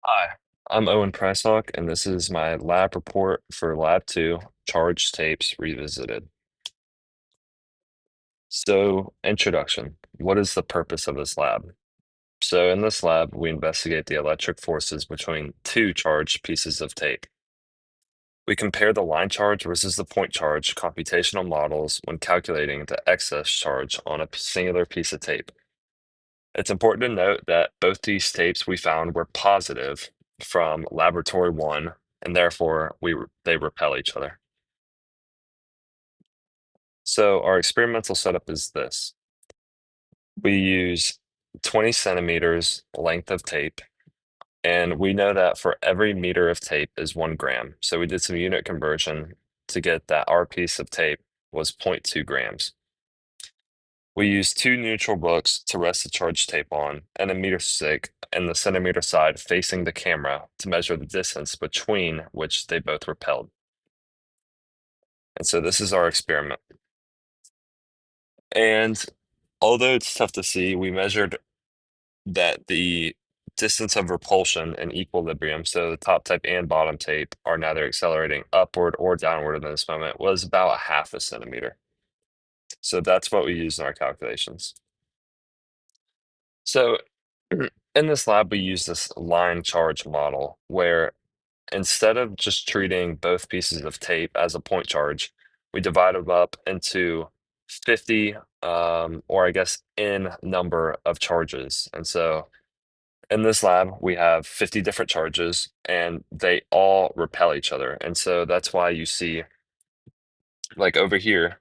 Hi, I'm Owen Pressock, and this is my lab report for Lab 2, Charged Tapes Revisited. So, introduction. What is the purpose of this lab? So, in this lab, we investigate the electric forces between two charged pieces of tape. We compare the line charge versus the point charge computational models when calculating the excess charge on a singular piece of tape. It's important to note that both these tapes we found were positive from laboratory one, and therefore they repel each other. So our experimental setup is this. We use 20 centimeters length of tape, and we know that for every meter of tape is 1 gram. So we did some unit conversion to get that our piece of tape was 0.2 grams. We used two neutral books to rest the charged tape on, and a meter stick in the centimeter side facing the camera to measure the distance between which they both repelled. And so this is our experiment. And although it's tough to see, we measured that the distance of repulsion and equilibrium, so the top tape and bottom tape are neither accelerating upward or downward in this moment, was about a half a centimeter. So that's what we used in our calculations. So in this lab, we use this line charge model where instead of just treating both pieces of tape as a point charge, we divide them up into 50, or I guess n number of charges. And so in this lab, we have 50 different charges and they all repel each other. And so that's why you see, like over here,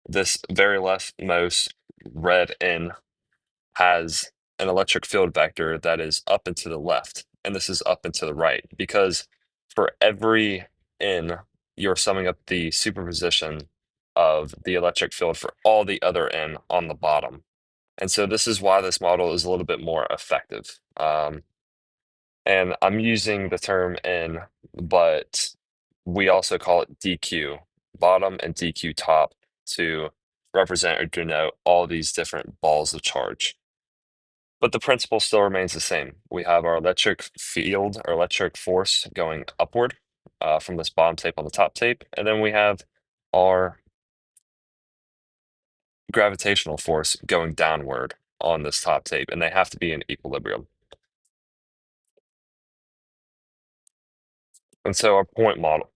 this very leftmost red N has an electric field vector that is up and to the left, and this is up and to the right, because for every N, you're summing up the superposition of the electric field for all the other N on the bottom. And so this is why this model is a little bit more effective. And I'm using the term N, but we also call it DQ bottom and DQ top to represent or denote all these different balls of charge. But the principle still remains the same. We have our electric field or electric force going upward from this bottom tape on the top tape, and then we have our gravitational force going downward on this top tape, and they have to be in equilibrium. And so our point model,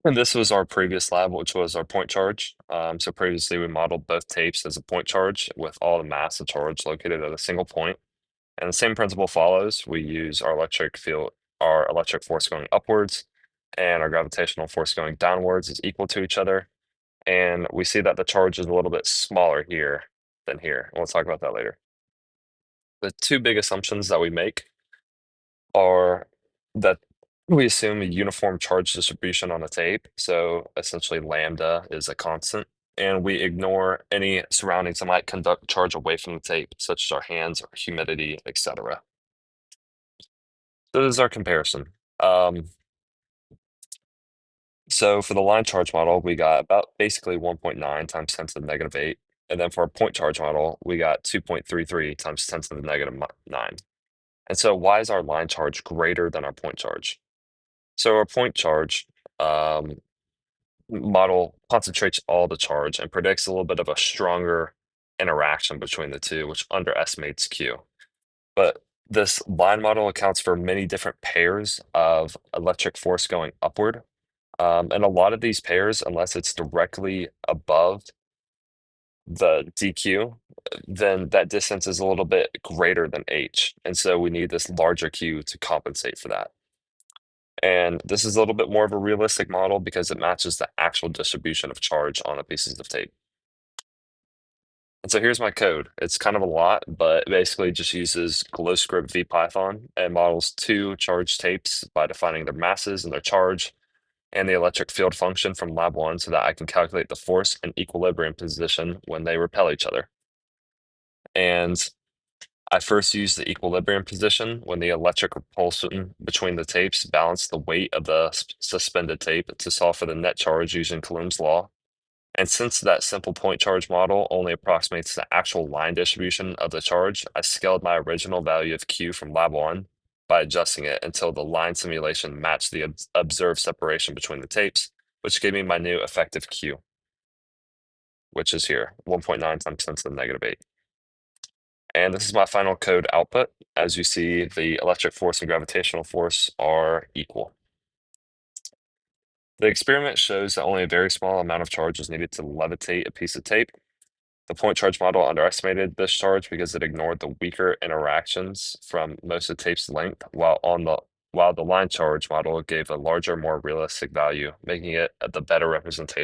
and this was our previous lab, which was our point charge. So previously we modeled both tapes as a point charge with all the mass of charge located at a single point. And the same principle follows. We use our electric field, our electric force going upwards, and our gravitational force going downwards is equal to each other. And we see that the charge is a little bit smaller here than here. And we'll talk about that later. The two big assumptions that we make are that we assume a uniform charge distribution on a tape. So essentially, lambda is a constant. And we ignore any surroundings that might conduct charge away from the tape, such as our hands or humidity, etc. So this is our comparison. Um, so for the line charge model, we got about basically 1.9 times 10 to the negative 8. And then for our point charge model, we got 2.33 times 10 to the negative 9. And so why is our line charge greater than our point charge? So our point charge um, model concentrates all the charge and predicts a little bit of a stronger interaction between the two, which underestimates Q. But this line model accounts for many different pairs of electric force going upward. And a lot of these pairs, unless it's directly above the DQ, then that distance is a little bit greater than H. And so we need this larger Q to compensate for that. And this is a little bit more of a realistic model because it matches the actual distribution of charge on the pieces of tape. And so here's my code. It's kind of a lot, but it basically just uses GlowScript VPython and models two charged tapes by defining their masses and their charge and the electric field function from lab one so that I can calculate the force and equilibrium position when they repel each other. And I first used the equilibrium position when the electric repulsion between the tapes balanced the weight of the suspended tape to solve for the net charge using Coulomb's law. And since that simple point charge model only approximates the actual line distribution of the charge, I scaled my original value of Q from lab one by adjusting it until the line simulation matched the observed separation between the tapes, which gave me my new effective Q, which is here, 1.9 times 10 to the negative 8. And this is my final code output. As you see, the electric force and gravitational force are equal. The experiment shows that only a very small amount of charge is needed to levitate a piece of tape. The point charge model underestimated this charge because it ignored the weaker interactions from most of the tape's length, while the line charge model gave a larger, more realistic value, making it the better representation